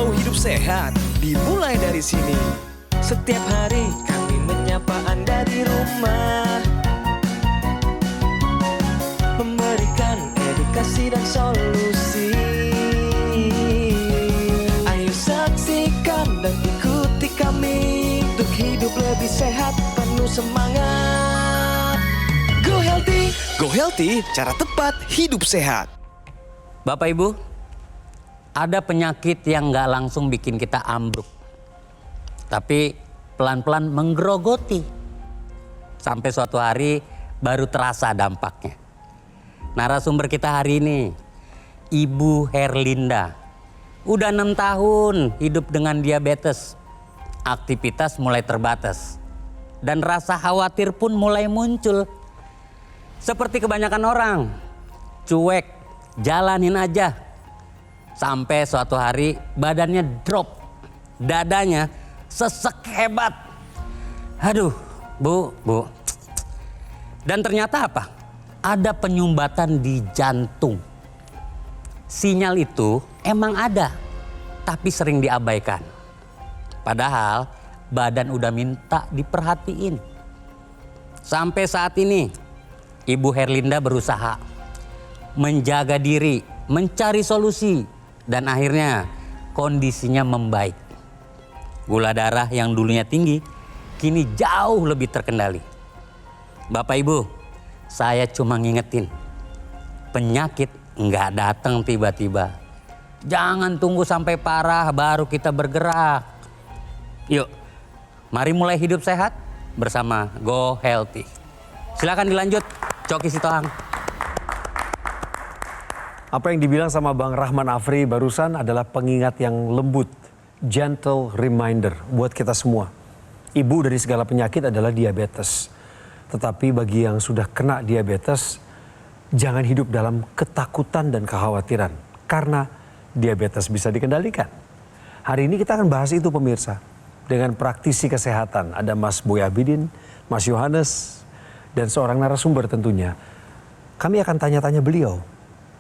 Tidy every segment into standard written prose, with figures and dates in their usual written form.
Mau hidup sehat, dimulai dari sini. Setiap hari kami menyapa Anda di rumah, memberikan edukasi dan solusi. Ayo saksikan dan ikuti kami untuk hidup lebih sehat, penuh semangat. Go Healthy. Go Healthy, cara tepat hidup sehat. Bapak Ibu, ada penyakit yang nggak langsung bikin kita ambruk, tapi pelan-pelan menggerogoti. Sampai suatu hari baru terasa dampaknya. Narasumber kita hari ini, Ibu Herlinda. Udah 6 tahun hidup dengan diabetes. Aktivitas mulai terbatas. Dan rasa khawatir pun mulai muncul. Seperti kebanyakan orang, cuek, jalanin aja. Sampai suatu hari badannya drop, dadanya sesek hebat. Aduh, Bu. Dan ternyata apa? Ada penyumbatan di jantung. Sinyal itu emang ada, tapi sering diabaikan. Padahal badan udah minta diperhatiin. Sampai saat ini, Ibu Herlinda berusaha menjaga diri, mencari solusi, dan akhirnya kondisinya membaik. Gula darah yang dulunya tinggi, kini jauh lebih terkendali. Bapak Ibu, saya cuma ngingetin, penyakit nggak datang tiba-tiba. Jangan tunggu sampai parah baru kita bergerak. Yuk, mari mulai hidup sehat bersama Go Healthy. Silakan dilanjut, Coki Sitohang. Apa yang dibilang sama Bang Rahman Afri barusan adalah pengingat yang lembut, gentle reminder buat kita semua. Ibu dari segala penyakit adalah diabetes. Tetapi bagi yang sudah kena diabetes, jangan hidup dalam ketakutan dan kekhawatiran. Karena diabetes bisa dikendalikan. Hari ini kita akan bahas itu pemirsa. Dengan praktisi kesehatan, ada Mas Boy Abidin, Mas Yohanes, dan seorang narasumber tentunya. Kami akan tanya-tanya beliau.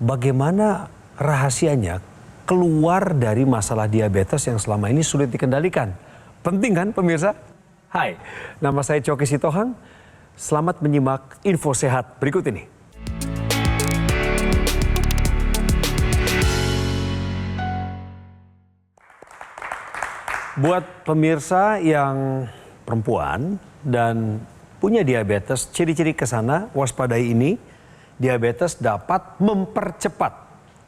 Bagaimana rahasianya keluar dari masalah diabetes yang selama ini sulit dikendalikan? Penting kan pemirsa? Hai, nama saya Coki Sitohang. Selamat menyimak info sehat berikut ini. Buat pemirsa yang perempuan dan punya diabetes, ciri-ciri kesana waspadai ini. Diabetes dapat mempercepat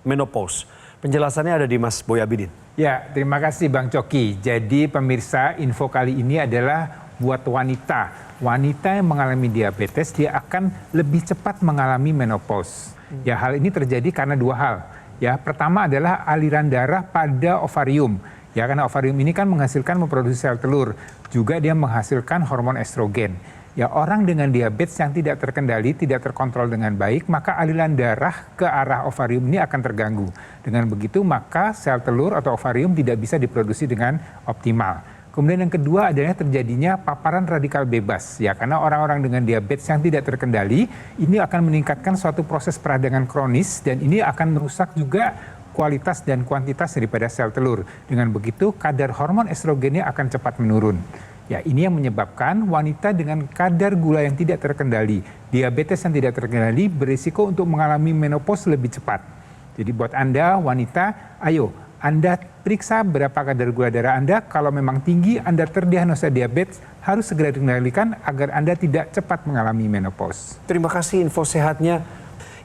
menopause. Penjelasannya ada di Mas Boy Abidin. Ya, terima kasih Bang Coki. Jadi pemirsa, info kali ini adalah buat wanita. Wanita yang mengalami diabetes, dia akan lebih cepat mengalami menopause. Ya, hal ini terjadi karena 2 hal. Ya, pertama adalah aliran darah pada ovarium. Ya, karena ovarium ini kan memproduksi sel telur. Juga dia menghasilkan hormon estrogen. Ya, orang dengan diabetes yang tidak terkendali, tidak terkontrol dengan baik, maka aliran darah ke arah ovarium ini akan terganggu. Dengan begitu, maka sel telur atau ovarium tidak bisa diproduksi dengan optimal. Kemudian yang kedua adalah terjadinya paparan radikal bebas. Ya, karena orang-orang dengan diabetes yang tidak terkendali, ini akan meningkatkan suatu proses peradangan kronis dan ini akan merusak juga kualitas dan kuantitas daripada sel telur. Dengan begitu, kadar hormon estrogennya akan cepat menurun. Ya, ini yang menyebabkan wanita dengan kadar gula yang tidak terkendali, diabetes yang tidak terkendali berisiko untuk mengalami menopause lebih cepat. Jadi buat Anda wanita, ayo Anda periksa berapa kadar gula darah Anda. Kalau memang tinggi, Anda terdiagnosa diabetes, harus segera dikendalikan agar Anda tidak cepat mengalami menopause. Terima kasih info sehatnya.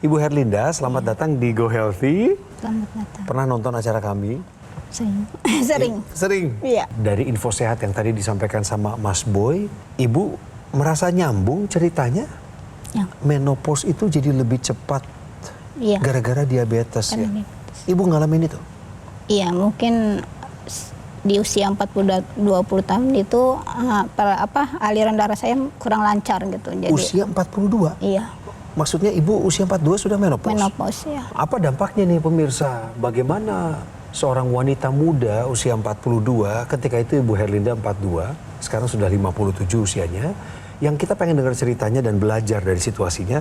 Ibu Herlinda, selamat datang di Go Healthy. Selamat datang. Pernah nonton acara kami? Sering. Sering? Iya. Dari info sehat yang tadi disampaikan sama Mas Boy, Ibu merasa nyambung ceritanya? Ya. Menopause itu jadi lebih cepat gara-gara diabetes ya? Ibu ngalamin itu? Iya, mungkin di usia 20 tahun itu aliran darah saya kurang lancar gitu. Jadi, usia 42? Iya. Maksudnya Ibu usia 42 sudah menopause? Menopause, ya. Apa dampaknya nih pemirsa? Bagaimana seorang wanita muda usia 42, ketika itu Ibu Herlinda 42, sekarang sudah 57 usianya, yang kita pengen dengar ceritanya dan belajar dari situasinya,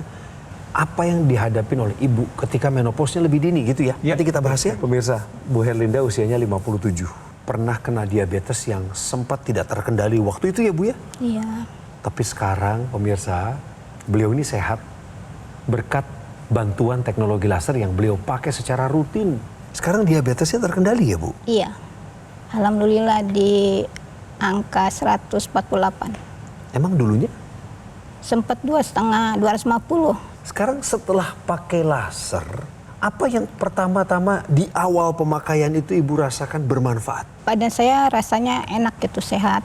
apa yang dihadapin oleh ibu ketika menopausnya lebih dini gitu ya. Ya. Nanti kita bahas ya. Pemirsa, Bu Herlinda usianya 57. Pernah kena diabetes yang sempat tidak terkendali waktu itu ya Bu ya? Iya. Tapi sekarang pemirsa, beliau ini sehat berkat bantuan teknologi laser yang beliau pakai secara rutin. Sekarang diabetesnya terkendali ya Bu? Iya. Alhamdulillah di angka 148. Emang dulunya? Sempat 250. Sekarang setelah pakai laser, apa yang pertama-tama di awal pemakaian itu Ibu rasakan bermanfaat? Badan saya rasanya enak gitu, sehat.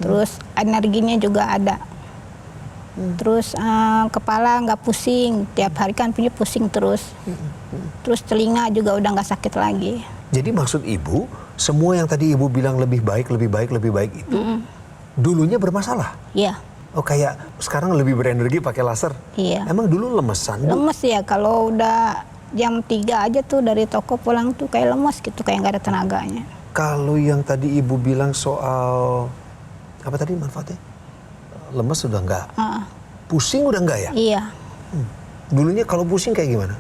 Terus energinya juga ada. Terus kepala nggak pusing, tiap hari kan punya pusing terus. Terus telinga juga udah nggak sakit lagi. Jadi maksud Ibu, semua yang tadi Ibu bilang lebih baik itu dulunya bermasalah? Iya. Oh kayak sekarang lebih berenergi pakai laser? Iya. Emang dulu lemesan Bu? Lemes ya, kalau udah jam 3 aja tuh dari toko pulang tuh kayak lemes gitu, kayak nggak ada tenaganya. Kalau yang tadi Ibu bilang soal, apa tadi manfaatnya? Lemes udah enggak? Pusing udah enggak ya? Iya. Dulunya kalau pusing kayak gimana?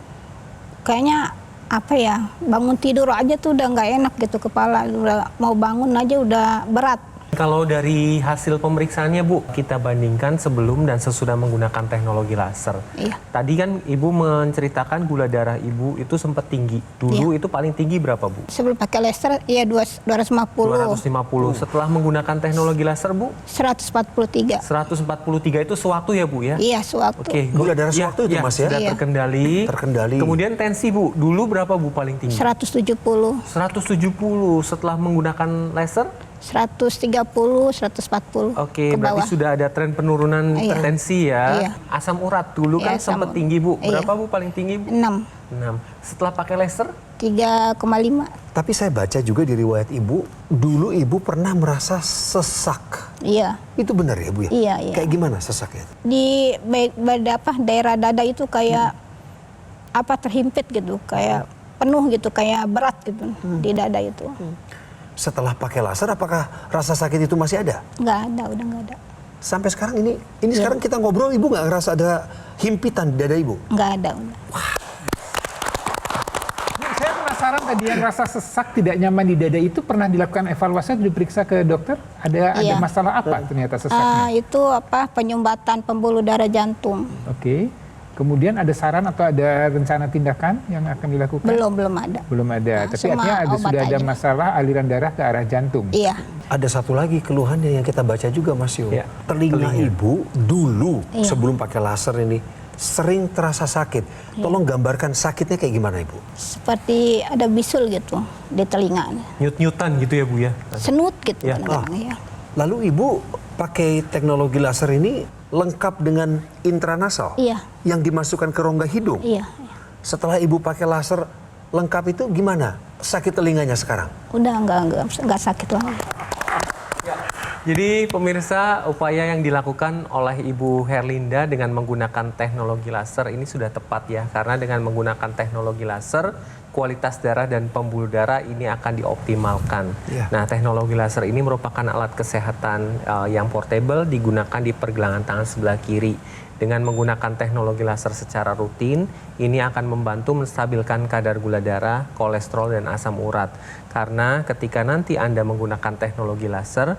Kayaknya apa ya, bangun tidur aja tuh udah nggak enak gitu, kepala udah mau bangun aja udah berat. Kalau dari hasil pemeriksaannya Bu, kita bandingkan sebelum dan sesudah menggunakan teknologi laser. Iya. Tadi kan Ibu menceritakan gula darah Ibu itu sempat tinggi. Dulu Iya. itu paling tinggi berapa Bu? Sebelum pakai laser ya 250. 250. Setelah menggunakan teknologi laser Bu? 143. 143 itu sewaktu ya Bu ya? Iya, sewaktu. Oke. Gula darah sewaktu itu, Mas, ya? Sudah Iya. terkendali. Terkendali. Kemudian tensi Bu, dulu berapa Bu paling tinggi? 170, 170. Setelah menggunakan laser? 130, 140 Oke, ke bawah. berarti sudah ada tren penurunan Iya. tensi ya. Iya. Asam urat dulu kan Iya, asam sempat urat. tinggi Bu. Iya. Berapa Bu paling tinggi Bu? 6, 6. Setelah pakai laser? 3,5. Tapi saya baca juga di riwayat Ibu, dulu Ibu pernah merasa sesak. Iya. Itu benar ya Bu ya? Iya, iya. Kayak gimana sesaknya? Di daerah dada itu kayak apa, terhimpit gitu, kayak penuh gitu, kayak berat gitu di dada itu. Setelah pakai laser apakah rasa sakit itu masih ada? Nggak ada, udah nggak ada. Sampai sekarang ini sekarang kita ngobrol Ibu nggak ngerasa ada himpitan di dada Ibu? Nggak ada, udah. Saya penasaran tadi yang rasa sesak tidak nyaman di dada itu pernah dilakukan evaluasi atau diperiksa ke dokter? Ada Iya. masalah apa ternyata sesaknya? Itu apa, penyumbatan pembuluh darah jantung. Oke. Kemudian ada saran atau ada rencana tindakan yang akan dilakukan? Belum ada. Belum ada. Tapi Cuma artinya obat sudah ada aja. masalah aliran darah ke arah jantung. Iya. Ada satu lagi keluhannya yang kita baca juga Mas Yo. Ya, Telinga Ibu dulu Iya. sebelum pakai laser ini sering terasa sakit. Tolong gambarkan sakitnya kayak gimana Ibu? Seperti ada bisul gitu di telinga. Nyut-nyutan gitu ya Bu ya? Senut gitu Iya. kadang-kadang, iya. Lalu Ibu pakai teknologi laser ini lengkap dengan intranasal Iya. yang dimasukkan ke rongga hidung. Iya. Setelah Ibu pakai laser lengkap itu gimana sakit telinganya sekarang? Udah nggak sakit lagi. Jadi pemirsa, upaya yang dilakukan oleh Ibu Herlinda dengan menggunakan teknologi laser ini sudah tepat ya. Karena dengan menggunakan teknologi laser, kualitas darah dan pembuluh darah ini akan dioptimalkan. Ya. Nah, teknologi laser ini merupakan alat kesehatan yang portable, digunakan di pergelangan tangan sebelah kiri. Dengan menggunakan teknologi laser secara rutin, ini akan membantu menstabilkan kadar gula darah, kolesterol, dan asam urat. Karena ketika nanti Anda menggunakan teknologi laser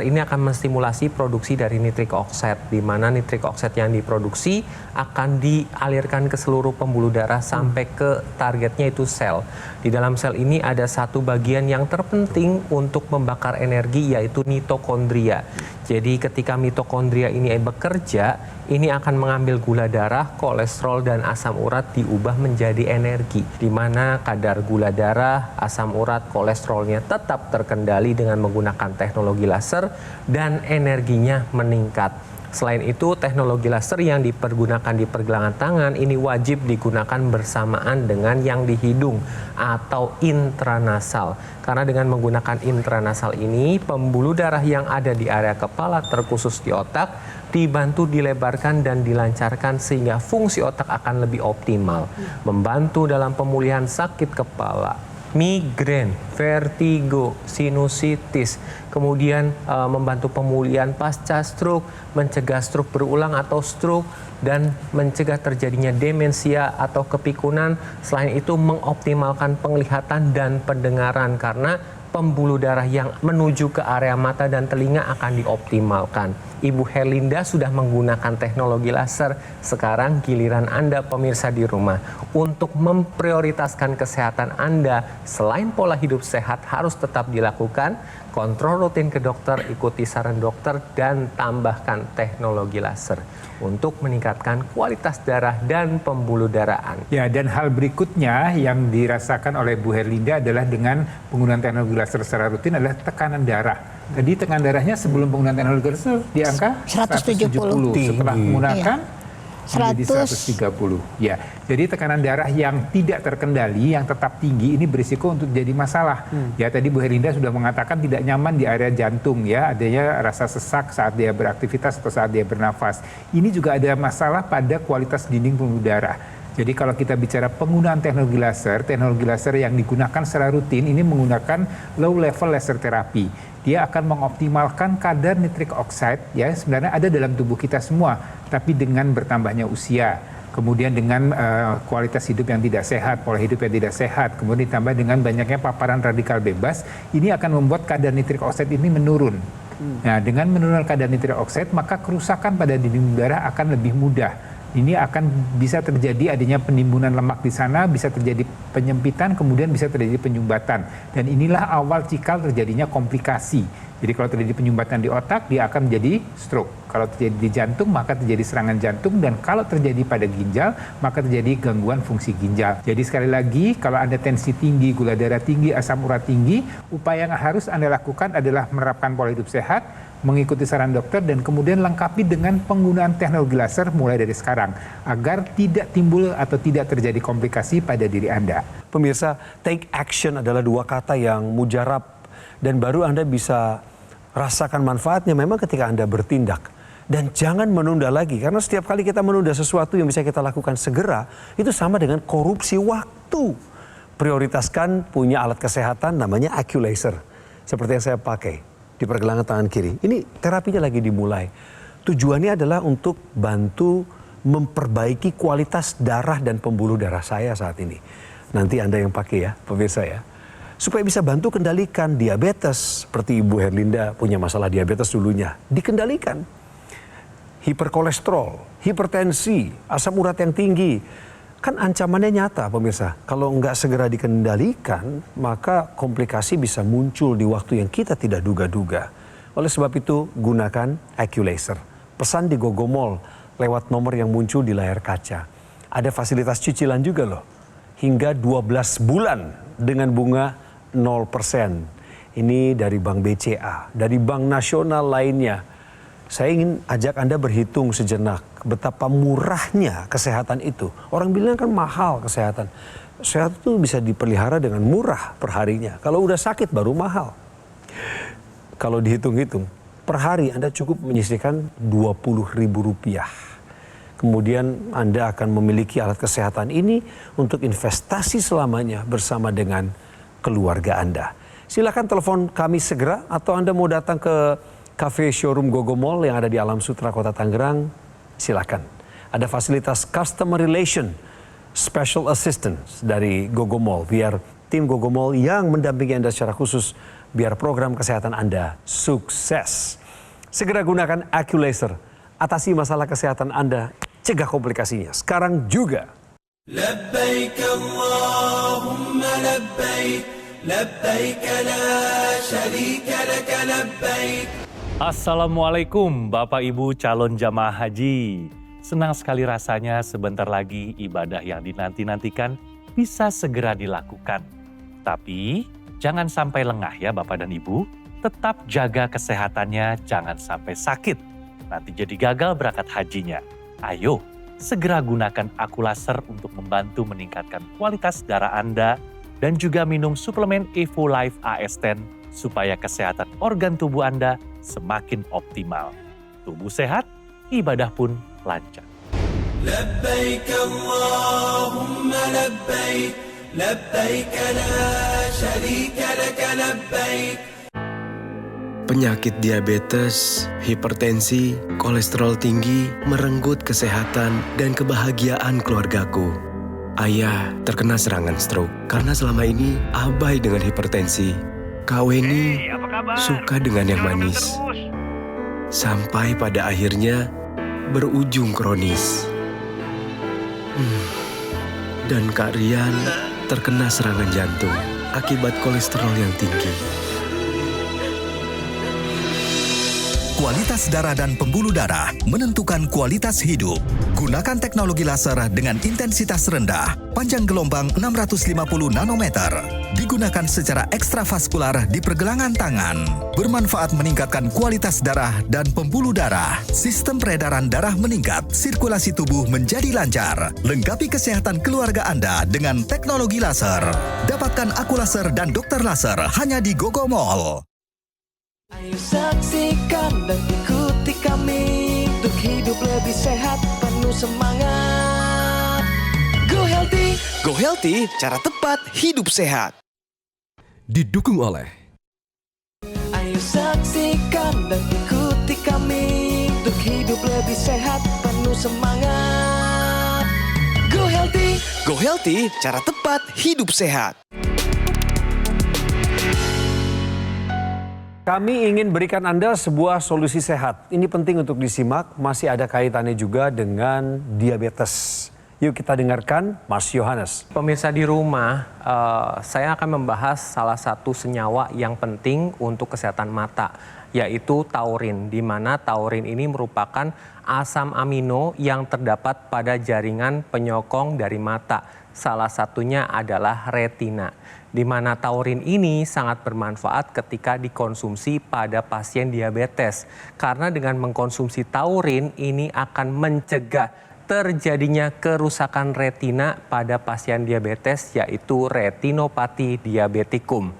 ini akan menstimulasi produksi dari nitrik oxide, di mana nitrik oxide yang diproduksi akan dialirkan ke seluruh pembuluh darah sampai ke targetnya itu sel. Di dalam sel ini ada satu bagian yang terpenting untuk membakar energi, yaitu mitokondria. Jadi ketika mitokondria ini bekerja, ini akan mengambil gula darah, kolesterol, dan asam urat diubah menjadi energi. Di mana kadar gula darah, asam urat, kolesterolnya tetap terkendali dengan menggunakan teknologi laser dan energinya meningkat. Selain itu, teknologi laser yang dipergunakan di pergelangan tangan ini wajib digunakan bersamaan dengan yang di hidung atau intranasal. Karena dengan menggunakan intranasal ini, pembuluh darah yang ada di area kepala terkhusus di otak dibantu dilebarkan dan dilancarkan sehingga fungsi otak akan lebih optimal. Membantu dalam pemulihan sakit kepala, migrain, vertigo, sinusitis, kemudian membantu pemulihan pasca stroke, mencegah stroke berulang atau stroke, dan mencegah terjadinya demensia atau kepikunan. Selain itu mengoptimalkan penglihatan dan pendengaran karena pembuluh darah yang menuju ke area mata dan telinga akan dioptimalkan. Ibu Herlinda sudah menggunakan teknologi laser. Sekarang giliran Anda pemirsa di rumah untuk memprioritaskan kesehatan Anda. Selain pola hidup sehat harus tetap dilakukan, kontrol rutin ke dokter, ikuti saran dokter, dan tambahkan teknologi laser untuk meningkatkan kualitas darah dan pembuluh daraan. Ya, dan hal berikutnya yang dirasakan oleh Bu Herlinda adalah dengan penggunaan teknologi laser secara rutin adalah tekanan darah. Tadi tekanan darahnya sebelum penggunaan teknologi laser di angka 170. Setelah menggunakan menjadi 100. 130. Ya, jadi tekanan darah yang tidak terkendali, yang tetap tinggi ini berisiko untuk jadi masalah. Ya, tadi Bu Herlinda sudah mengatakan tidak nyaman di area jantung, ya, adanya rasa sesak saat dia beraktivitas atau saat dia bernafas. Ini juga ada masalah pada kualitas dinding pembuluh darah. Jadi kalau kita bicara penggunaan teknologi laser yang digunakan secara rutin ini menggunakan low level laser terapi. Dia akan mengoptimalkan kadar nitric oxide, ya, sebenarnya ada dalam tubuh kita semua, tapi dengan bertambahnya usia, kemudian dengan kualitas hidup yang tidak sehat, pola hidup yang tidak sehat, kemudian ditambah dengan banyaknya paparan radikal bebas, ini akan membuat kadar nitric oxide ini menurun. Nah, dengan menurunkan kadar nitric oxide, maka kerusakan pada dinding darah akan lebih mudah. Ini akan bisa terjadi adanya penimbunan lemak di sana, bisa terjadi penyempitan, kemudian bisa terjadi penyumbatan. Dan inilah awal cikal terjadinya komplikasi. Jadi kalau terjadi penyumbatan di otak, dia akan menjadi stroke. Kalau terjadi di jantung, maka terjadi serangan jantung. Dan kalau terjadi pada ginjal, maka terjadi gangguan fungsi ginjal. Jadi sekali lagi, kalau Anda tensi tinggi, gula darah tinggi, asam urat tinggi, upaya yang harus Anda lakukan adalah menerapkan pola hidup sehat, mengikuti saran dokter, dan kemudian lengkapi dengan penggunaan teknologi laser mulai dari sekarang agar tidak timbul atau tidak terjadi komplikasi pada diri Anda. Pemirsa, take action adalah dua kata yang mujarab dan baru Anda bisa rasakan manfaatnya memang ketika Anda bertindak. Dan jangan menunda lagi, karena setiap kali kita menunda sesuatu yang bisa kita lakukan segera, itu sama dengan korupsi waktu. Prioritaskan punya alat kesehatan namanya AccuLaser, seperti yang saya pakai di pergelangan tangan kiri. Ini terapinya lagi dimulai. Tujuannya adalah untuk bantu memperbaiki kualitas darah dan pembuluh darah saya saat ini. Nanti Anda yang pakai ya, pemirsa ya. Supaya bisa bantu kendalikan diabetes, seperti Ibu Herlinda punya masalah diabetes dulunya. Dikendalikan. Hiperkolesterol, hipertensi, asam urat yang tinggi. Kan ancamannya nyata pemirsa, kalau nggak segera dikendalikan, maka komplikasi bisa muncul di waktu yang kita tidak duga-duga. Oleh sebab itu, gunakan AccuLaser. Pesan di Gogomall lewat nomor yang muncul di layar kaca. Ada fasilitas cicilan juga loh, hingga 12 bulan dengan bunga 0%. Ini dari Bank BCA, dari bank nasional lainnya. Saya ingin ajak Anda berhitung sejenak betapa murahnya kesehatan itu. Orang bilang kan mahal kesehatan. Sehat itu bisa dipelihara dengan murah perharinya. Kalau udah sakit baru mahal. Kalau dihitung-hitung, per hari Anda cukup menyisihkan Rp20.000. Kemudian Anda akan memiliki alat kesehatan ini untuk investasi selamanya bersama dengan keluarga Anda. Silakan telepon kami segera atau Anda mau datang ke Cafe Showroom Gogomall yang ada di Alam Sutra, Kota Tangerang, silakan. Ada fasilitas Customer Relation, Special Assistance dari Gogomall, biar tim Gogomall yang mendampingi Anda secara khusus, biar program kesehatan Anda sukses. Segera gunakan AccuLaser, atasi masalah kesehatan Anda, cegah komplikasinya, sekarang juga. Labbaik Allahumma labbaik, labbaik la syarika laka labbaik. Assalamualaikum Bapak Ibu calon jamaah haji. Senang sekali rasanya sebentar lagi ibadah yang dinanti-nantikan bisa segera dilakukan. Tapi jangan sampai lengah ya Bapak dan Ibu. Tetap jaga kesehatannya, jangan sampai sakit. Nanti jadi gagal berangkat hajinya. Ayo, segera gunakan AccuLaser untuk membantu meningkatkan kualitas darah Anda dan juga minum suplemen Evo Life AS10 supaya kesehatan organ tubuh Anda semakin optimal. Tubuh sehat, ibadah pun lancar. Labbaik Allahumma labbaik, labbaik la syarika laka labbaik. Penyakit diabetes, hipertensi, kolesterol tinggi merenggut kesehatan dan kebahagiaan keluargaku. Ayah terkena serangan stroke karena selama ini abai dengan hipertensi. Kak Weni suka dengan yang manis. Sampai pada akhirnya berujung kronis. Dan Kak Rian terkena serangan jantung akibat kolesterol yang tinggi. Kualitas darah dan pembuluh darah menentukan kualitas hidup. Gunakan teknologi laser dengan intensitas rendah, panjang gelombang 650 nanometer. Digunakan secara ekstravaskular di pergelangan tangan. Bermanfaat meningkatkan kualitas darah dan pembuluh darah. Sistem peredaran darah meningkat, sirkulasi tubuh menjadi lancar. Lengkapi kesehatan keluarga Anda dengan teknologi laser. Dapatkan aku laser dan dokter laser hanya di Gogo Mall. Ayo saksikan dan ikuti kami untuk hidup lebih sehat, penuh semangat. Go Healthy, cara tepat hidup sehat. Didukung oleh Ayo saksikan dan ikuti kami untuk hidup lebih sehat, penuh semangat. Go Healthy, cara tepat hidup sehat. Kami ingin berikan Anda sebuah solusi sehat. Ini penting untuk disimak, masih ada kaitannya juga dengan diabetes. Yuk kita dengarkan Mas Yohanes. Pemirsa di rumah, saya akan membahas salah satu senyawa yang penting untuk kesehatan mata, yaitu taurin, di mana taurin ini merupakan asam amino yang terdapat pada jaringan penyokong dari mata. Salah satunya adalah retina, di mana taurin ini sangat bermanfaat ketika dikonsumsi pada pasien diabetes. Karena dengan mengkonsumsi taurin ini akan mencegah terjadinya kerusakan retina pada pasien diabetes, yaitu retinopati diabetikum.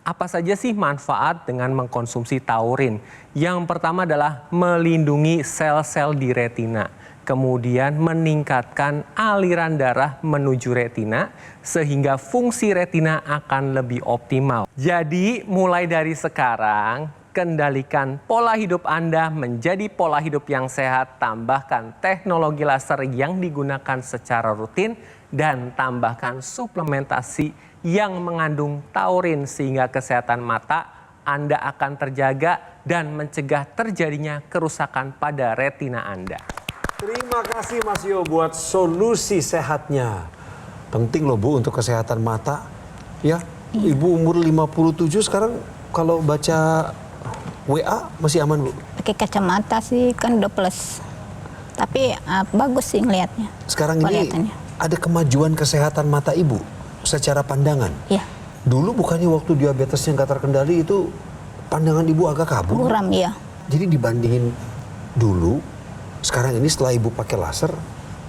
Apa saja sih manfaat dengan mengkonsumsi taurin? Yang pertama adalah melindungi sel-sel di retina. Kemudian meningkatkan aliran darah menuju retina sehingga fungsi retina akan lebih optimal. Jadi mulai dari sekarang kendalikan pola hidup Anda menjadi pola hidup yang sehat, tambahkan teknologi laser yang digunakan secara rutin dan tambahkan suplementasi yang mengandung taurin sehingga kesehatan mata Anda akan terjaga dan mencegah terjadinya kerusakan pada retina Anda. Terima kasih Mas Yo buat solusi sehatnya. Penting loh Bu untuk kesehatan mata. Ya, Ibu umur 57 sekarang kalau baca WA masih aman Bu? Pakai kacamata sih kan udah plus. Tapi bagus sih ngelihatnya. Sekarang ini kelihatannya. ada kemajuan kesehatan mata Ibu secara pandangan. Iya. Dulu bukannya waktu diabetesnya nggak terkendali itu pandangan Ibu agak kabur? Buram ya. Jadi dibandingin dulu, sekarang ini setelah Ibu pakai laser,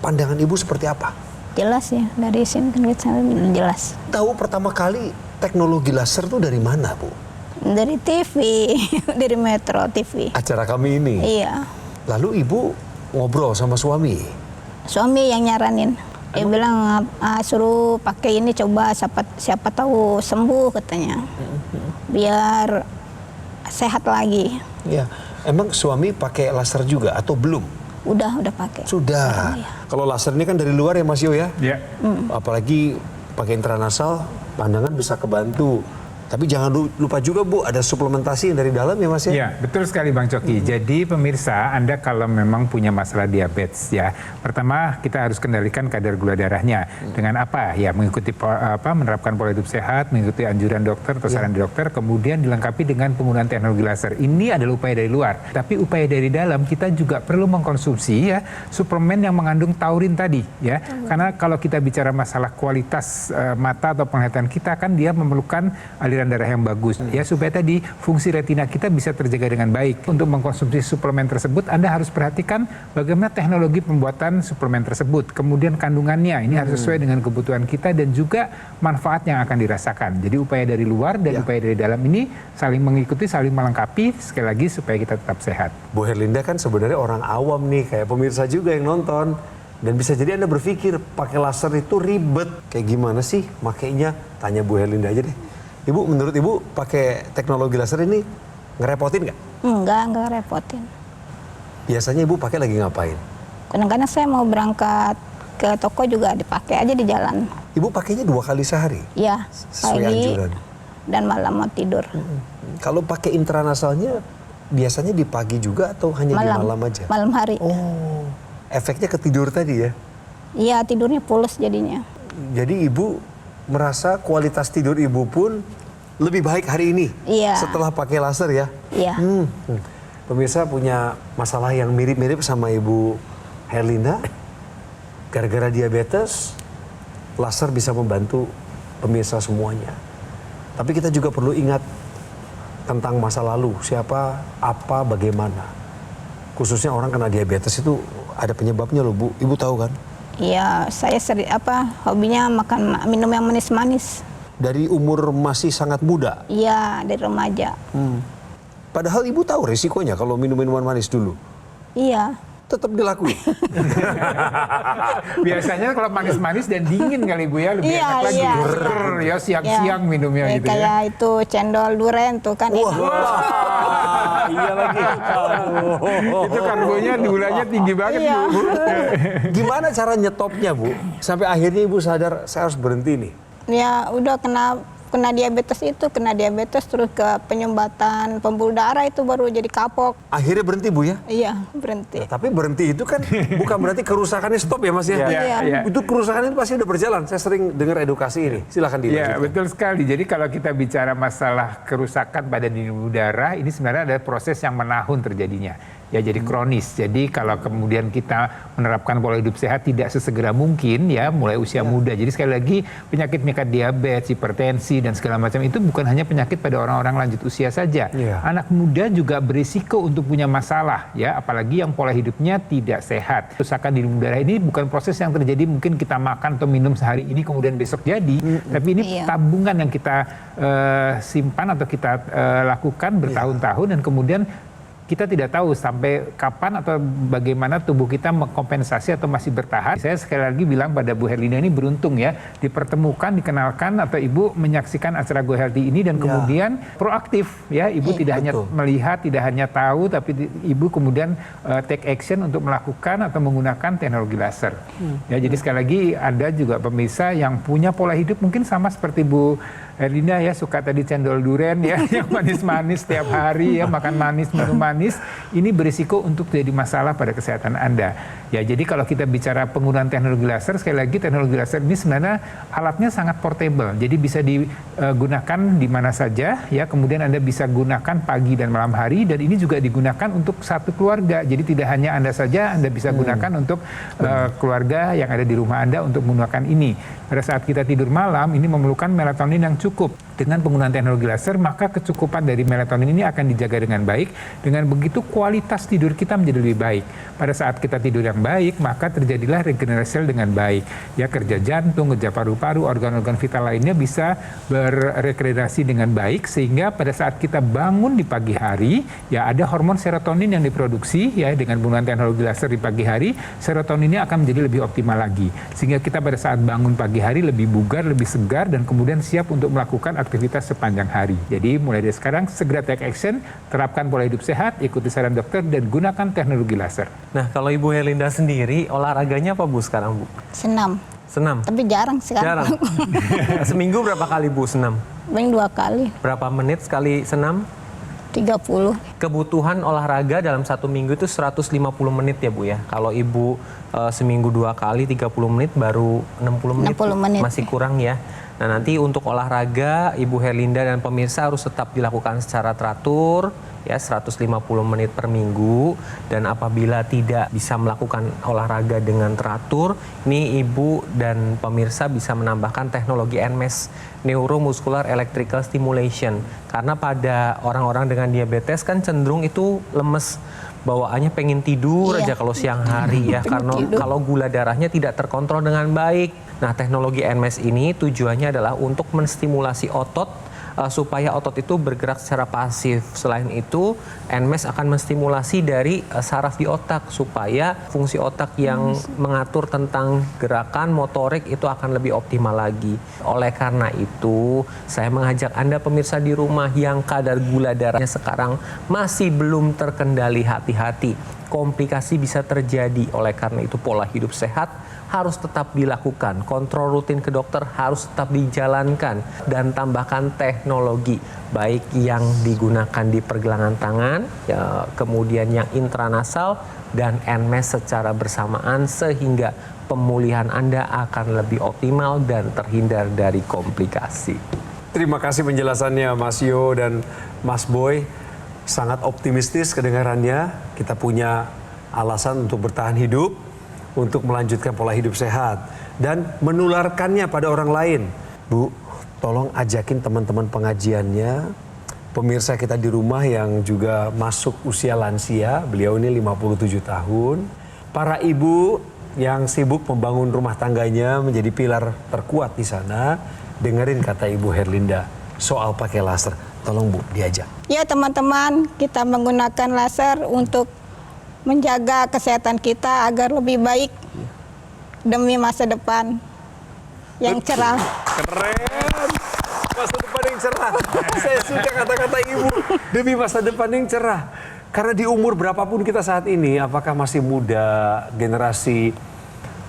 pandangan Ibu seperti apa? Jelas ya, dari sini kan kita jelas. Tahu pertama kali teknologi laser tuh dari mana Bu? Dari TV, dari Metro TV. Acara kami ini? Iya. Lalu Ibu ngobrol sama suami? Suami yang nyaranin. Dia bilang suruh pakai ini coba siapa tahu sembuh katanya. Biar sehat lagi. Ya, emang suami pakai laser juga atau belum? Udah pakai. Sudah. Iya. Kalau laser ini kan dari luar ya Mas Yo ya? Ya. Apalagi pakai intranasal, pandangan bisa kebantu. Tapi jangan lupa juga Bu, ada suplementasi yang dari dalam ya Mas ya? Ya, betul sekali Bang Coki. Jadi pemirsa, Anda kalau memang punya masalah diabetes ya, pertama kita harus kendalikan kadar gula darahnya. Dengan apa? Ya mengikuti menerapkan pola hidup sehat, mengikuti anjuran dokter atau saran dokter, kemudian dilengkapi dengan penggunaan teknologi laser. Ini adalah upaya dari luar. Tapi upaya dari dalam kita juga perlu mengkonsumsi ya suplemen yang mengandung taurin tadi ya. Karena kalau kita bicara masalah kualitas mata atau penglihatan kita kan dia memerlukan aliran darah yang bagus ya supaya tadi fungsi retina kita bisa terjaga dengan baik. Untuk mengkonsumsi suplemen tersebut Anda harus perhatikan bagaimana teknologi pembuatan suplemen tersebut, kemudian kandungannya ini harus sesuai dengan kebutuhan kita dan juga manfaat yang akan dirasakan. Jadi upaya dari luar dan upaya dari dalam ini saling mengikuti, saling melengkapi sekali lagi supaya kita tetap sehat. Bu Herlinda kan sebenarnya orang awam nih, kayak pemirsa juga yang nonton. Dan bisa jadi Anda berpikir pakai laser itu ribet. Kayak gimana sih makainya? Tanya Bu Herlinda aja deh. Ibu, menurut Ibu pakai teknologi laser ini Ngerepotin nggak? Enggak repotin. Biasanya ibu pakai lagi ngapain? Kadang-kadang saya mau berangkat ke toko juga dipakai aja di jalan. Ibu pakainya 2 kali sehari? Ya, Sesuai pagi anjuran. dan malam mau tidur. Kalau pakai intranasalnya biasanya di pagi juga atau hanya di malam aja? Malam hari. Oh, efeknya ke tidur tadi ya? Iya, tidurnya pules jadinya. Jadi ibu merasa kualitas tidur ibu pun lebih baik hari ini? Iya. Setelah pakai laser ya? Iya. Pemirsa punya masalah yang mirip-mirip sama Ibu Herlinda. Gara-gara diabetes, laser bisa membantu pemirsa semuanya. Tapi kita juga perlu ingat tentang masa lalu, siapa, apa, bagaimana. Khususnya orang kena diabetes itu ada penyebabnya loh Bu. Ibu tahu kan? Iya, saya hobinya makan minum yang manis-manis. Dari umur masih sangat muda. Iya, dari remaja. Padahal ibu tahu resikonya kalau minum minuman manis dulu. Iya. Tetap dilakuin. Biasanya kalau manis-manis dan dingin kali Bu ya, lebih enak lagi. Iya. Brrr, ya siang-siang minumnya gitu ya. Kayak itu cendol duren tuh kan. Iya lagi. Itu karbonya, gulanya tinggi banget Iya. Bu. Gimana cara nyetopnya Bu? Sampai akhirnya ibu sadar saya harus berhenti nih. Ya udah kena diabetes terus ke penyumbatan pembuluh darah itu baru jadi kapok. Akhirnya berhenti Bu ya? Iya, berhenti. Nah, tapi berhenti itu kan bukan berarti kerusakannya stop ya Mas ya? Iya. Itu kerusakan itu pasti udah berjalan. Saya sering dengar edukasi ini. Silakan dilanjutkan. Ya, betul sekali. Jadi kalau kita bicara masalah kerusakan pada pembuluh darah, ini sebenarnya ada proses yang menahun terjadinya. Ya, jadi kronis. Jadi kalau kemudian kita menerapkan pola hidup sehat tidak sesegera mungkin ya mulai usia muda. Jadi sekali lagi penyakit-penyakit diabetes, hipertensi dan segala macam itu bukan hanya penyakit pada orang-orang lanjut usia saja. Anak muda juga berisiko untuk punya masalah ya, apalagi yang pola hidupnya tidak sehat. Kerusakan di pembuluh darah ini bukan proses yang terjadi mungkin kita makan atau minum sehari ini kemudian besok jadi, tapi ini tabungan yang kita simpan atau kita lakukan bertahun-tahun dan kemudian kita tidak tahu sampai kapan atau bagaimana tubuh kita mengkompensasi atau masih bertahan. Saya sekali lagi bilang pada Bu Herlinda ini beruntung ya, dipertemukan, dikenalkan atau Ibu menyaksikan acara Go Healthy ini dan kemudian proaktif ya. Ibu tidak hanya melihat, tidak hanya tahu, tapi Ibu kemudian take action untuk melakukan atau menggunakan teknologi laser. Ya, jadi sekali lagi ada juga pemirsa yang punya pola hidup mungkin sama seperti Bu Herlinda ya, suka tadi cendol duren ya, yang manis-manis setiap hari ya, makan manis, minum manis, ini berisiko untuk jadi masalah pada kesehatan Anda. Ya, jadi kalau kita bicara penggunaan teknologi laser, sekali lagi teknologi laser ini sebenarnya alatnya sangat portable, jadi bisa digunakan di mana saja ya, kemudian Anda bisa gunakan pagi dan malam hari, dan ini juga digunakan untuk satu keluarga, jadi tidak hanya Anda saja, Anda bisa gunakan untuk keluarga yang ada di rumah Anda untuk menggunakan ini. Pada saat kita tidur malam, ini memerlukan melatonin yang cukup. Dengan penggunaan teknologi laser, maka kecukupan dari melatonin ini akan dijaga dengan baik. Dengan begitu kualitas tidur kita menjadi lebih baik. Pada saat kita tidur yang baik, maka terjadilah regenerasi sel dengan baik. Ya, kerja jantung, kerja paru-paru, organ-organ vital lainnya bisa berregenerasi dengan baik, sehingga pada saat kita bangun di pagi hari, ya ada hormon serotonin yang diproduksi ya dengan penggunaan teknologi laser di pagi hari, serotoninnya akan menjadi lebih optimal lagi. Sehingga kita pada saat bangun pagi hari lebih bugar, lebih segar, dan kemudian siap untuk melakukan aktivitas sepanjang hari. Jadi mulai dari sekarang segera take action, terapkan pola hidup sehat, ikuti saran dokter, dan gunakan teknologi laser. Nah, kalau Ibu Herlinda sendiri olahraganya apa Bu sekarang Bu? Senam. Senam? Tapi jarang sekarang. Jarang? Seminggu berapa kali Bu senam? Paling 2 kali. Berapa menit sekali senam? 30. Kebutuhan olahraga dalam 1 minggu itu 150 menit ya Bu ya. Kalau Ibu seminggu 2 kali 30 menit baru 60 menit, 60 menit. Masih kurang ya. Nah, nanti untuk olahraga Ibu Herlinda dan pemirsa harus tetap dilakukan secara teratur ya, 150 menit per minggu, dan apabila tidak bisa melakukan olahraga dengan teratur, ini Ibu dan pemirsa bisa menambahkan teknologi NMES, Neuromuscular Electrical Stimulation, karena pada orang-orang dengan diabetes kan cenderung itu lemes, bawaannya pengen tidur aja kalau siang hari ya, karena kalau gula darahnya tidak terkontrol dengan baik. Nah, teknologi NMES ini tujuannya adalah untuk menstimulasi otot supaya otot itu bergerak secara pasif. Selain itu, NMES akan menstimulasi dari saraf di otak supaya fungsi otak yang mengatur tentang gerakan motorik itu akan lebih optimal lagi. Oleh karena itu, saya mengajak Anda pemirsa di rumah yang kadar gula darahnya sekarang masih belum terkendali, hati-hati. Komplikasi bisa terjadi. Oleh karena itu, pola hidup sehat harus tetap dilakukan. Kontrol rutin ke dokter harus tetap dijalankan. Dan tambahkan teknologi, baik yang digunakan di pergelangan tangan, ya, kemudian yang intranasal, dan NMES secara bersamaan sehingga pemulihan Anda akan lebih optimal dan terhindar dari komplikasi. Terima kasih penjelasannya Mas Yo dan Mas Boy. Sangat optimistis kedengarannya. Kita punya alasan untuk bertahan hidup, untuk melanjutkan pola hidup sehat dan menularkannya pada orang lain. Bu, tolong ajakin teman-teman pengajiannya, pemirsa kita di rumah yang juga masuk usia lansia, beliau ini 57 tahun, para ibu yang sibuk membangun rumah tangganya menjadi pilar terkuat di sana, dengerin kata Ibu Herlinda soal pakai laser. Tolong Bu, diajak. Ya teman-teman, kita menggunakan laser untuk menjaga kesehatan kita agar lebih baik demi masa depan yang cerah. Keren, masa depan yang cerah. Saya suka kata-kata Ibu, demi masa depan yang cerah. Karena di umur berapapun kita saat ini, apakah masih muda, generasi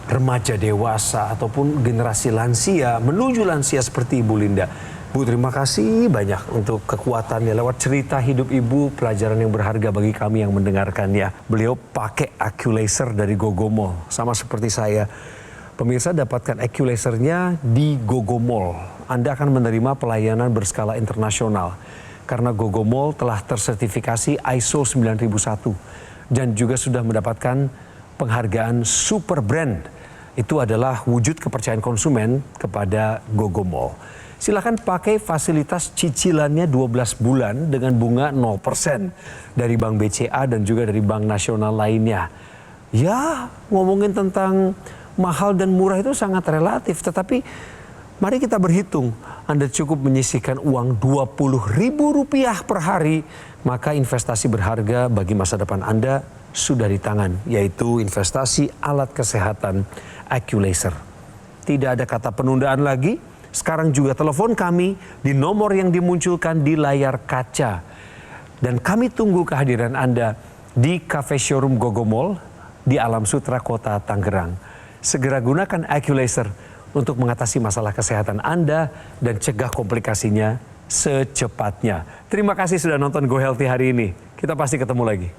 remaja dewasa, ataupun generasi lansia, menuju lansia seperti Ibu Linda. Bu, terima kasih banyak untuk kekuatannya. Lewat cerita hidup Ibu, pelajaran yang berharga bagi kami yang mendengarkannya. Beliau pakai AccuLaser dari Gogomall, sama seperti saya. Pemirsa, dapatkan AccuLasernya di Gogomall. Anda akan menerima pelayanan berskala internasional. Karena Gogomall telah tersertifikasi ISO 9001 dan juga sudah mendapatkan penghargaan Super Brand. Itu adalah wujud kepercayaan konsumen kepada Gogomall. Silakan pakai fasilitas cicilannya 12 bulan dengan bunga 0% dari Bank BCA dan juga dari bank nasional lainnya. Ya, ngomongin tentang mahal dan murah itu sangat relatif, tetapi mari kita berhitung. Anda cukup menyisihkan uang Rp20.000 per hari, maka investasi berharga bagi masa depan Anda sudah di tangan, yaitu investasi alat kesehatan AccuLaser. Tidak ada kata penundaan lagi. Sekarang juga telepon kami di nomor yang dimunculkan di layar kaca. Dan kami tunggu kehadiran Anda di Cafe Showroom Gogomall di Alam Sutra Kota Tangerang. Segera gunakan AccuLaser untuk mengatasi masalah kesehatan Anda dan cegah komplikasinya secepatnya. Terima kasih sudah nonton Go Healthy hari ini. Kita pasti ketemu lagi.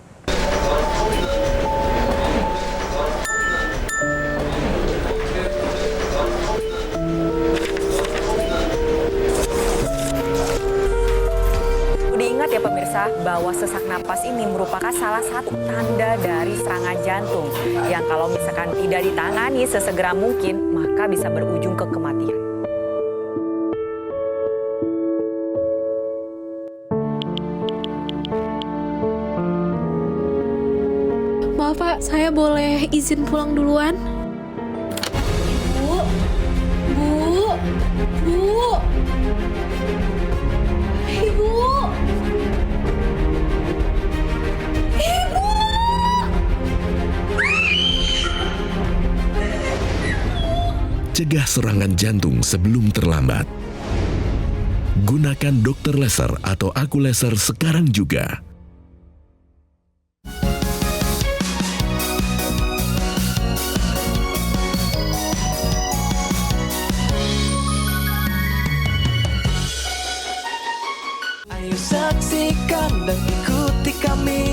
Bahwa sesak napas ini merupakan salah satu tanda dari serangan jantung yang kalau misalkan tidak ditangani sesegera mungkin maka bisa berujung ke kematian. Maaf Pak, saya boleh izin pulang duluan? Bu. Ibu. Cegah serangan jantung sebelum terlambat. Gunakan Dr. Laser atau AccuLaser sekarang juga. Ayo saksikan dan ikuti kami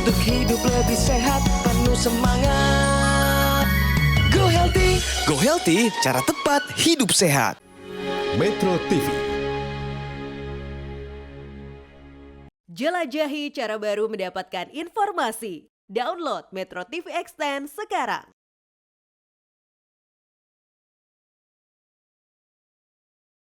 untuk hidup lebih sehat, penuh semangat. Go Healthy. Go Healthy, cara tepat hidup sehat. Metro TV. Jelajahi cara baru mendapatkan informasi. Download Metro TV Extend sekarang.